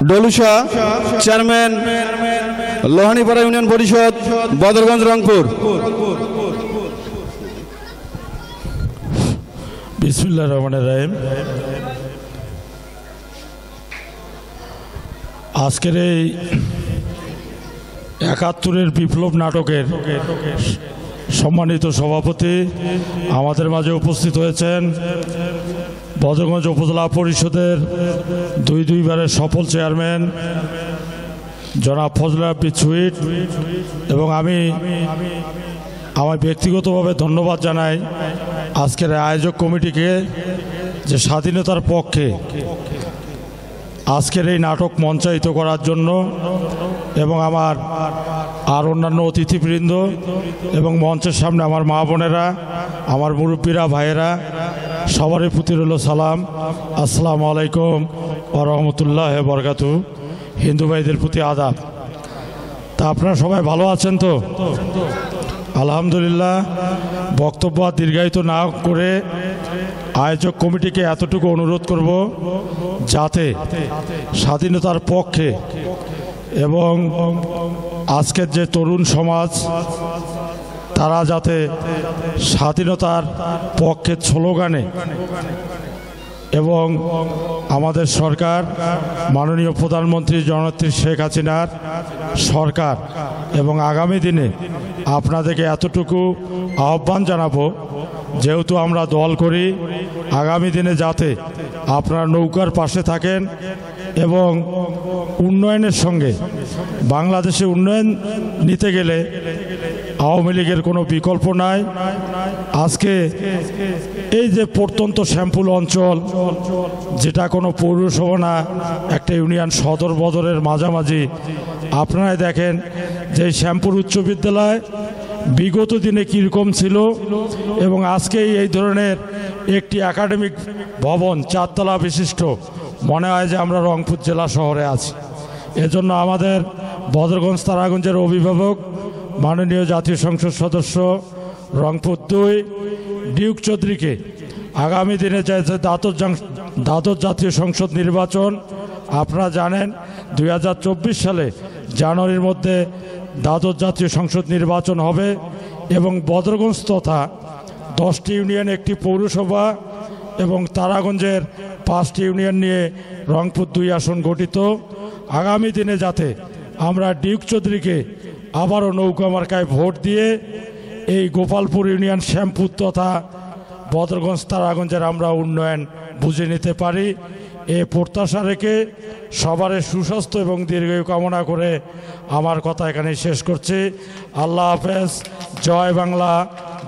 ডলুসা, chairman Lohanipara union পরিষদ, বদরগঞ্জ, রংপুর। বিসমিল্লাহির রহমানির রহিম। আজকের এই ৭১-এর বিপ্লব নাটকের সম্মানিত সভাপতি আমাদের মাঝে উপস্থিত হয়েছেন বদরগঞ্জ উপজেলা পরিষদের দুইবারের সফল চেয়ারম্যান জনাব ফজলে আব্বিদ সুইট, এবং আমি আমার ব্যক্তিগতভাবে ধন্যবাদ জানাই আজকের আয়োজক কমিটিকে যে স্বাধীনতার পক্ষে আজকের এই নাটক মঞ্চায়িত করার জন্য, এবং আমার আর অন্যান্য অতিথিবৃন্দ এবং মঞ্চের সামনে আমার মা বোনেরা, আমার মুরব্বীরা, ভাইয়েরা, সবারই প্রতি রইল সালাম। আসসালামু আলাইকুম ওয়া রাহমাতুল্লাহি ওয়া বারাকাতুহু। হিন্দু ভাইদের প্রতি আদাব। তা আপনারা সবাই ভালো আছেন তো? আলহামদুলিল্লাহ। বক্তব্য দীর্ঘায়িত না করে আয়োজক কমিটিকে এতটুকু অনুরোধ করব যাতে স্বাধীনতার পক্ষে এবং আজকের যে তরুণ সমাজ তারা যাতে স্বাধীনতার পক্ষের স্লোগানে এবং আমাদের সরকার মাননীয় প্রধানমন্ত্রী জননেত্রী শেখ হাসিনার সরকার এবং আগামী দিনে আপনাদেরকে এতটুকু আহ্বান জানাবো, যেহেতু আমরা দল করি, আগামী দিনে যাতে আপনারা নৌকার পাশে থাকেন এবং উন্নয়নের সঙ্গে বাংলাদেশে উন্নয়ন নিতে গেলে আওয়ামী লীগের কোনো বিকল্প নাই। আজকে এই যে প্রত্যন্ত শ্যামপুর অঞ্চল, যেটা কোনো পৌরসভা না, একটা ইউনিয়ন সদর বদরের মাঝামাঝি, আপনারাই দেখেন যে শ্যামপুর উচ্চ বিদ্যালয় বিগত দিনে কীরকম ছিল, এবং আজকে এই ধরনের একটি একাডেমিক ভবন 4 তলা বিশিষ্ট, মনে হয় যে আমরা রংপুর জেলা শহরে আছি। এজন্য আমাদের বদরগঞ্জ তারাগঞ্জের অভিভাবক মাননীয় জাতীয় সংসদ সদস্য রংপুর 2 ডিউক চৌধুরীকে আগামী দিনে যে দ্বাদশ জাতীয় সংসদ নির্বাচন, আপনারা জানেন 2024 সালে জানুয়ারির মধ্যে দ্বাদশ জাতীয় সংসদ নির্বাচন হবে, এবং বদরগঞ্জ তথা 10টি ইউনিয়ন, একটি পৌরসভা এবং তারাগঞ্জের 5টি ইউনিয়ন নিয়ে রংপুর 2 আসন গঠিত। আগামী দিনে যাতে আমরা ডিউক চৌধুরীকে আবারও নৌকা মার্কায় ভোট দিয়ে এই গোপালপুর ইউনিয়ন, শ্যামপুর তথা বদরগঞ্জ তারাগঞ্জের আমরা উন্নয়ন বুঝে নিতে পারি, এ প্রত্যাশা রেখে সবার সুস্বাস্থ্য এবং দীর্ঘায়ু কামনা করে আমার কথা এখানে শেষ করছি। আল্লাহ হাফেজ। জয় বাংলা,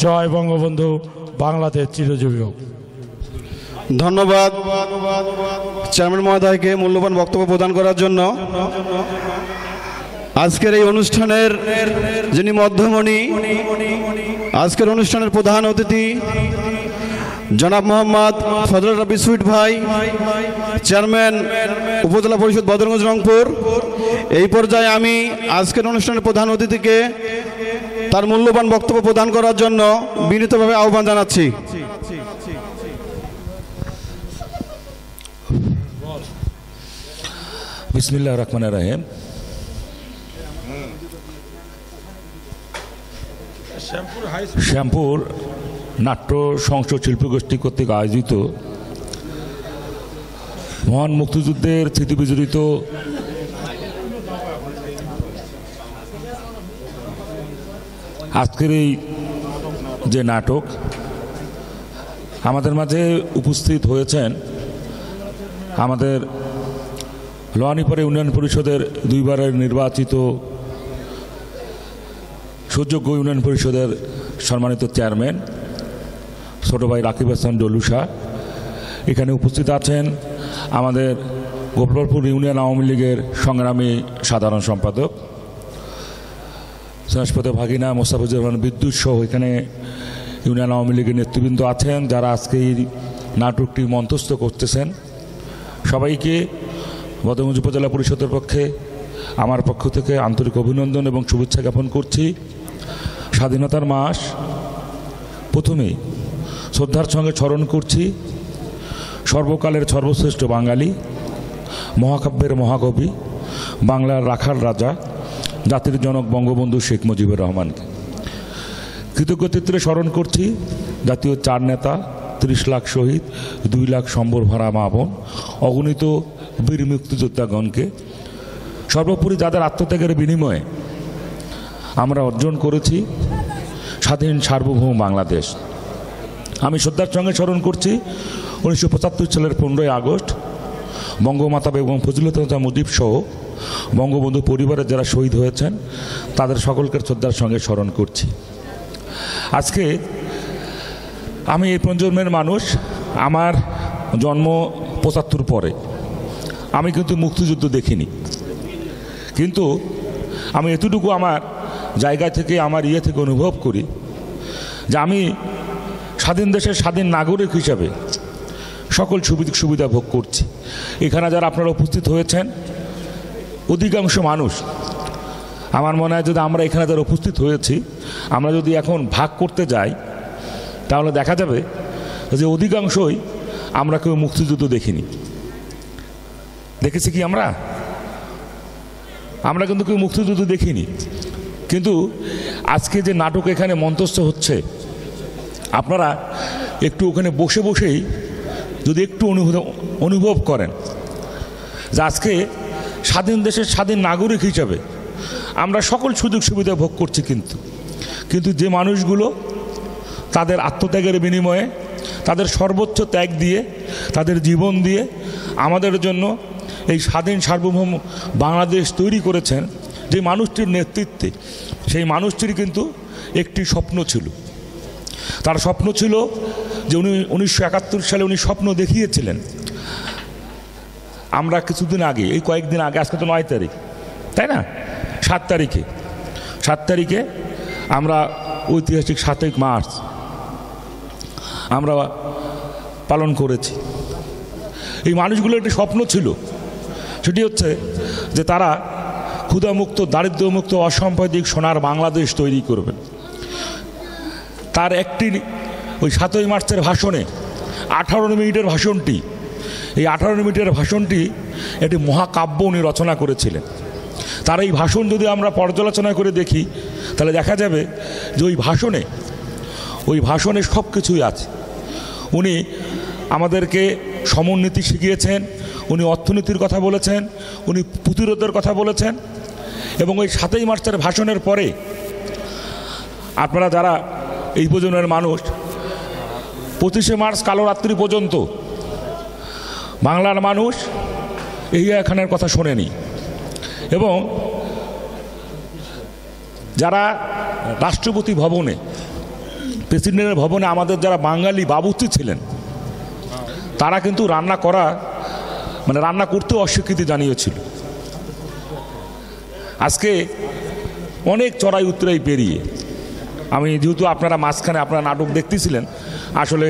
জয় বঙ্গবন্ধু, বাংলাদেশ চিরজীবী হোক। ধন্যবাদ চেয়ারম্যান মহোদয়কে মূল্যবান বক্তব্য প্রদান করার জন্য। আজকের এই অনুষ্ঠানের যিনি মধ্যমণি, আজকের অনুষ্ঠানের প্রধান অতিথি জনাব মোহাম্মদ ফজলে আব্বিদ সুইট ভাই, চেয়ারম্যান উপজেলা পরিষদ বদরগঞ্জ, রংপুর। এই পর্যায়ে আমি আজকের অনুষ্ঠানের প্রধান অতিথিকে তার মূল্যবান বক্তব্য প্রদান করার জন্য বিনীতভাবে আহ্বান জানাচ্ছি। বিসমিল্লাহির রহমানির রহিম। শ্যামপুর নাট্য সংসদ শিল্পী গোষ্ঠী কর্তৃক আয়োজিত মহান মুক্তিযুদ্ধের স্মৃতিবিজড়িত আজকের এই যে নাটক, আমাদের মাঝে উপস্থিত হয়েছেন আমাদের লোহানীপাড়া ইউনিয়ন পরিষদের 2 বারের নির্বাচিত সুযোগ্য ইউনিয়ন পরিষদের সম্মানিত চেয়ারম্যান ছোট ভাই রাকিব হাসান ডলুসা। এখানে উপস্থিত আছেন আমাদের গোপালপুর ইউনিয়ন আওয়ামী লীগের সংগ্রামী সাধারণ সম্পাদক সনাসপতি ভাগিনা মোস্তাফিজুর রহমান বিদ্যুৎ সহ এখানে ইউনিয়ন আওয়ামী লীগের নেতৃবৃন্দ আছেন যারা আজকে এই নাটকটি মঞ্চস্থ করতেছেন। সবাইকে বদরগঞ্জ উপজেলা পরিষদের পক্ষে আমার পক্ষ থেকে আন্তরিক অভিনন্দন এবং শুভেচ্ছা জ্ঞাপন করছি। স্বাধীনতার মাস, প্রথমেই শ্রদ্ধার সঙ্গে স্মরণ করছি সর্বকালের সর্বশ্রেষ্ঠ বাঙালি মহাকাব্যের মহাকবি, বাংলার রাখাল রাজা, জাতির জনক বঙ্গবন্ধু শেখ মুজিবুর রহমানকে। কৃতজ্ঞচিত্রে স্মরণ করছি জাতীয় 4 নেতা, 30 লাখ শহীদ, 2 লাখ সম্বর ভরা মা বোন, অগণিত বীর মুক্তিযোদ্ধাগণকে। সর্বোপরি যাদের আত্মত্যাগের বিনিময়ে আমরা অর্জন করেছি স্বাধীন সার্বভৌম বাংলাদেশ। আমি শ্রদ্ধার সঙ্গে স্মরণ করছি 1975 সালের 15ই আগস্ট বঙ্গমাতা বেগম ফজিলাতুন্নেছা মুজিব সহ বঙ্গবন্ধু পরিবারের যারা শহীদ হয়েছেন তাদের সকলকে শ্রদ্ধার সঙ্গে স্মরণ করছি। আজকে আমি এই প্রজন্মের মানুষ, আমার জন্ম 75 পরে, আমি কিন্তু মুক্তিযুদ্ধ দেখিনি, কিন্তু আমি এতটুকু আমার জায়গা থেকে আমার থেকে অনুভব করি যে আমি স্বাধীন দেশের স্বাধীন নাগরিক হিসাবে সকল সুবিধা ভোগ করছি। এখানে যারা আপনারা উপস্থিত হয়েছেন অধিকাংশ মানুষ, আমার মনে হয় যদি আমরা এখানে যারা উপস্থিত হয়েছি আমরা যদি এখন ভাগ করতে যাই তাহলে দেখা যাবে যে অধিকাংশই আমরা কেউ মুক্তিযুদ্ধ দেখিনি। দেখেছি কি আমরা কিন্তু কেউ মুক্তিযুদ্ধ দেখিনি, কিন্তু আজকে যে নাটক এখানে মঞ্চস্থ হচ্ছে আপনারা একটু ওখানে বসে বসেই যদি একটু অনুভব করেন যে আজকে স্বাধীন দেশের স্বাধীন নাগরিক হিসাবে আমরা সকল সুযোগ সুবিধা ভোগ করছি, কিন্তু যে মানুষগুলো তাদের আত্মত্যাগের বিনিময়ে, তাদের সর্বোচ্চ ত্যাগ দিয়ে, তাদের জীবন দিয়ে আমাদের জন্য এই স্বাধীন সার্বভৌম বাংলাদেশ তৈরি করেছেন, যে মানুষটির নেতৃত্বে, সেই মানুষটির কিন্তু একটি স্বপ্ন ছিল। তার স্বপ্ন ছিল যে উনি 1971 সালে উনি স্বপ্ন দেখিয়েছিলেন। আমরা কিছুদিন আগে, এই কয়েকদিন আগে, আজকে তো 9 তারিখ, তাই না, 7 তারিখে আমরা ঐতিহাসিক 7ই মার্চ আমরা পালন করেছি। এই মানুষগুলোর একটি স্বপ্ন ছিল, সেটি হচ্ছে যে তারা ক্ষুধামুক্ত, দারিদ্র্যমুক্ত, অসাম্প্রদায়িক সোনার বাংলাদেশ তৈরি করবেন। তার একটি ওই 7ই মার্চের ভাষণে 18 মিনিটের ভাষণটি, এই 18 মিনিটের ভাষণটি একটি মহাকাব্য উনি রচনা করেছিলেন। তার এই ভাষণ যদি আমরা পর্যালোচনা করে দেখি তাহলে দেখা যাবে যে ওই ভাষণে সব কিছুই আছে। উনি আমাদেরকে সমরনীতি শিখিয়েছেন, উনি অর্থনীতির কথা বলেছেন, উনি প্রতিরোধের কথা বলেছেন, এবং ওই 7ই মার্চের ভাষণের পরে আপনারা যারা এই প্রজন্মের মানুষ 25শে মার্চ কালো রাত্রি পর্যন্ত বাংলার মানুষ এই খানের কথা শোনেনি, এবং যারা রাষ্ট্রপতি ভবনে, প্রেসিডেন্টের ভবনে আমাদের যারা বাঙালি বাবুর্চি ছিলেন তারা কিন্তু রান্না করতেও অস্বীকৃতি জানিয়েছিল। আজকে অনেক চড়াই উতরাই পেরিয়ে, আমি যেহেতু আপনারা মাঝখানে আপনারা নাটক দেখতেছিলেন, আসলে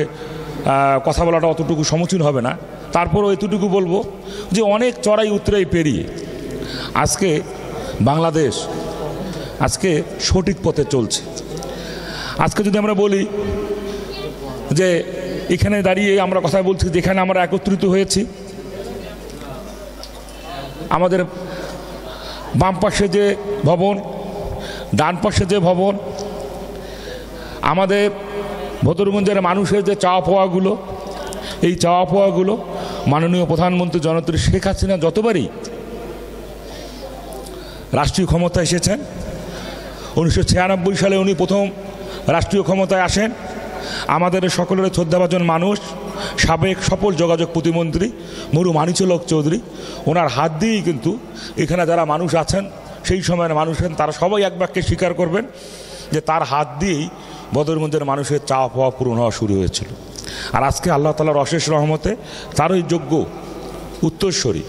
কথা বলাটা অতটুকু সমীচীন হবে না, তারপরও এতটুকু বলবো যে অনেক চড়াই উতরাই পেরিয়ে আজকে বাংলাদেশ আজকে সঠিক পথে চলছে। আজকে যদি আমরা বলি যে এখানে দাঁড়িয়ে আমরা কথা বলছি, যেখানে আমরা একত্রিত হয়েছি, আমাদের বাম পাশে যে ভবন, ডান পাশে যে ভবন, আমাদের ভদ্রগঞ্জের মানুষের যে চাওয়া পাওয়াগুলো, এই চাওয়া পাওয়াগুলো মাননীয় প্রধানমন্ত্রী জননেত্রী শেখ হাসিনা যতবারই রাষ্ট্রীয় ক্ষমতায় এসেছেন, 1996 সালে উনি প্রথম রাষ্ট্রীয় ক্ষমতায় আসেন, আমাদের সকলের শ্রদ্ধাভাজন মানুষ, সাবেক সফল যোগাযোগ প্রতিমন্ত্রী মরু মানিচলক চৌধুরী, ওনার হাত দিয়েই কিন্তু এখানে যারা মানুষ আছেন, সেই সময়ের মানুষ আছেন, তারা সবাই এক বাক্যে স্বীকার করবেন যে তার হাত দিয়েই বদরগঞ্জের মানুষের চাওয়া পাওয়া পূরণ হওয়া শুরু হয়েছিল। আর আজকে আল্লাহ তাআলার অশেষ রহমতে তারই যোগ্য উত্তরস্বরী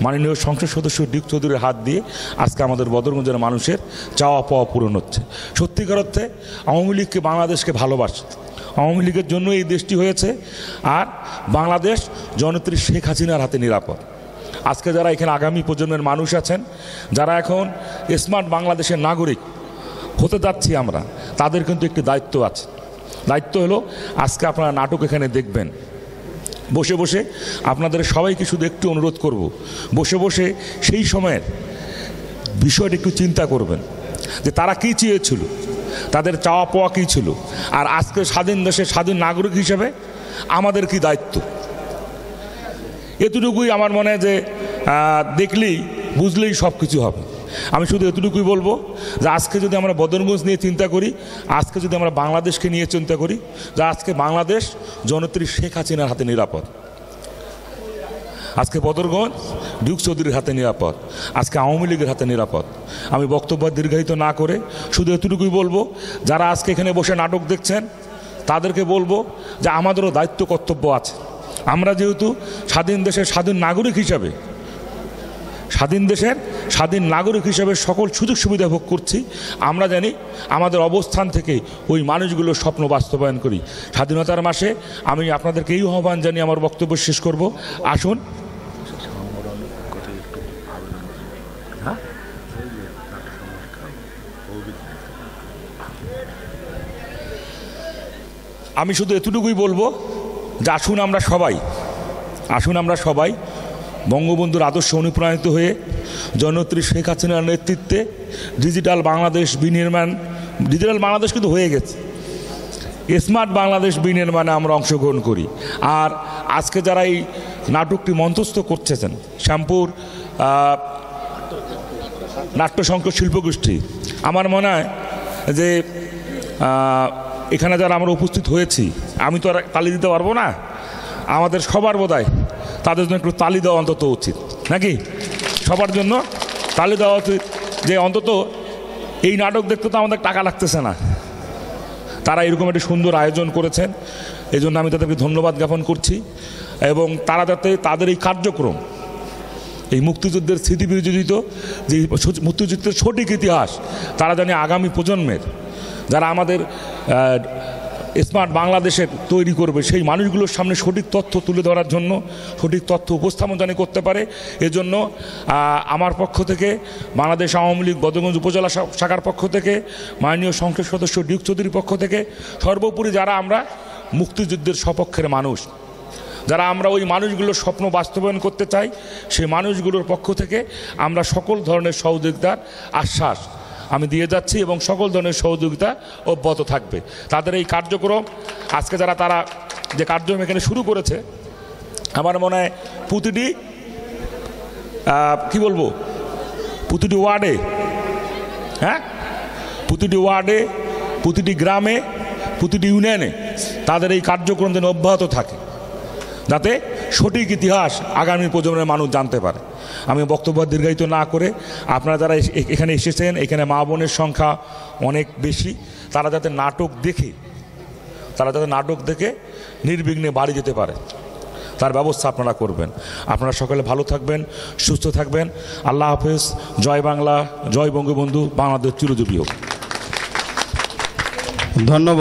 মাননীয় সংসদ সদস্য ডিক চৌধুরীর হাত দিয়ে আজকে আমাদের বদরগঞ্জের মানুষের চাওয়া পাওয়া পূরণ হচ্ছে। সত্যিকার অর্থে আওয়ামী লীগকে, বাংলাদেশকে ভালোবাসে, আওয়ামী লীগের জন্য এই দেশটি হয়েছে, আর বাংলাদেশ জননেত্রী শেখ হাসিনার হাতে নিরাপদ। আজকে যারা এখানে আগামী প্রজন্মের মানুষ আছেন, যারা এখন স্মার্ট বাংলাদেশের নাগরিক হতে যাচ্ছি আমরা, তাদের কিন্তু একটি দায়িত্ব আছে। দায়িত্ব হলো আজকে আপনারা নাটক এখানে দেখবেন, বসে বসে আপনাদের সবাইকে শুধু একটু অনুরোধ করব, বসে বসে সেই সময়ের বিষয়টা একটু চিন্তা করবেন যে তারা কী চেয়েছিল, তাদের চাওয়া পাওয়া কী ছিল, আর আজকে স্বাধীন দেশের স্বাধীন নাগরিক হিসেবে আমাদের কি দায়িত্ব। এতটুকুই আমার মনে হয় যে দেখলেই বুঝলেই সব কিছু হবে। আমি শুধু এতটুকুই বলবো যে আজকে যদি আমরা বদরগঞ্জ নিয়ে চিন্তা করি, আজকে যদি আমরা বাংলাদেশকে নিয়ে চিন্তা করি, যে আজকে বাংলাদেশ জননেত্রী শেখ হাসিনার হাতে নিরাপদ, আজকে বদরগঞ্জ ডিউক চৌধুরীর হাতে নিরাপদ, আজকে আওয়ামী লীগের হাতে নিরাপদ। আমি বক্তব্য দীর্ঘায়িত না করে শুধু এতটুকুই বলবো, যারা আজকে এখানে বসে নাটক দেখছেন তাদেরকে বলবো যে আমাদেরও দায়িত্ব কর্তব্য আছে। আমরা যেহেতু স্বাধীন দেশের স্বাধীন নাগরিক হিসাবে, স্বাধীন দেশের স্বাধীন নাগরিক হিসাবে সকল সুযোগ সুবিধা ভোগ করছি, আমরা জানি আমাদের অবস্থান থেকে ওই মানুষগুলোর স্বপ্ন বাস্তবায়ন করি। স্বাধীনতার মাসে আমি আপনাদেরকে এই আহ্বান জানিয়ে আমার বক্তব্য শেষ করব। আসুন, আমি শুধু এতটুকুই বলবো যে আসুন আমরা সবাই বঙ্গবন্ধুর আদর্শ অনুপ্রাণিত হয়ে জননেত্রী শেখ হাসিনার নেতৃত্বে ডিজিটাল বাংলাদেশ বিনির্মাণ, ডিজিটাল বাংলাদেশ কিন্তু হয়ে গেছে, স্মার্ট বাংলাদেশ বিনির্মাণে আমরা অংশগ্রহণ করি। আর আজকে যারা এই নাটকটি মঞ্চস্থ করতেছেন, শ্যামপুর নাট্যসংঘ শিল্পগোষ্ঠী, আমার মনে হয় যে এখানে যারা আমরা উপস্থিত হয়েছি, আমি তো আর তালি দিতে পারবো না, আমাদের সবার বোধহয় তাদের জন্য একটু তালি দেওয়া অন্তত উচিত, নাকি? সবার জন্য তালি দেওয়া উচিত যে অন্তত এই নাটক দেখতে তো আমাদের টাকা লাগতেছে না, তারা এরকম একটি সুন্দর আয়োজন করেছেন, এই জন্য আমি তাদেরকে ধন্যবাদ জ্ঞাপন করছি। এবং তারা যাতে তাদের এই কার্যক্রম, এই মুক্তিযুদ্ধের স্মৃতি বিজড়িত যে মুক্তিযুদ্ধের সঠিক ইতিহাস, তারা জানে আগামী প্রজন্মের যারা আমাদের স্মার্ট বাংলাদেশের তৈরি করবে, সেই মানুষগুলোর সামনে সঠিক তথ্য তুলে ধরার জন্য, সঠিক তথ্য উপস্থাপন জানি করতে পারে। এজন্য আমার পক্ষ থেকে, বাংলাদেশ আওয়ামী লীগ বদরগঞ্জ উপজেলা শাখার পক্ষ থেকে, মাননীয় সংসদ সদস্য ডিউক চৌধুরীর পক্ষ থেকে, সর্বোপরি যারা আমরা মুক্তিযুদ্ধের সপক্ষের মানুষ, যারা আমরা ওই মানুষগুলোর স্বপ্ন বাস্তবায়ন করতে চাই, সেই মানুষগুলোর পক্ষ থেকে আমরা সকল ধরনের সহযোগিতার আশ্বাস আমি দিয়ে যাচ্ছি এবং সকল ধরনের সহযোগিতা অব্যাহত থাকবে। তাদের এই কার্যক্রম আজকে তারা যে কার্যক্রম এখানে শুরু করেছে, আমার মনে হয় প্রতিটি প্রতিটি ওয়ার্ডে, প্রতিটি ওয়ার্ডে, প্রতিটি গ্রামে, প্রতিটি ইউনিয়নে তাদের এই কার্যক্রম যেন অব্যাহত থাকে, যাতে সঠিক ইতিহাস আগামী প্রজন্মের মানুষ জানতে পারে। আমি বক্তব্য দীর্ঘায়িত না করে, আপনারা যারা এখানে এসেছেন, এখানে মা বোনের সংখ্যা অনেক বেশি, তারা যাতে নাটক দেখে নির্বিঘ্নে বাড়ি যেতে পারে, তার ব্যবস্থা আপনারা করবেন। আপনারা সকলে ভালো থাকবেন, সুস্থ থাকবেন। আল্লাহ হাফেজ। জয় বাংলা, জয় বঙ্গবন্ধু, বাংলাদেশ চিরজীবী হোক। ধন্যবাদ।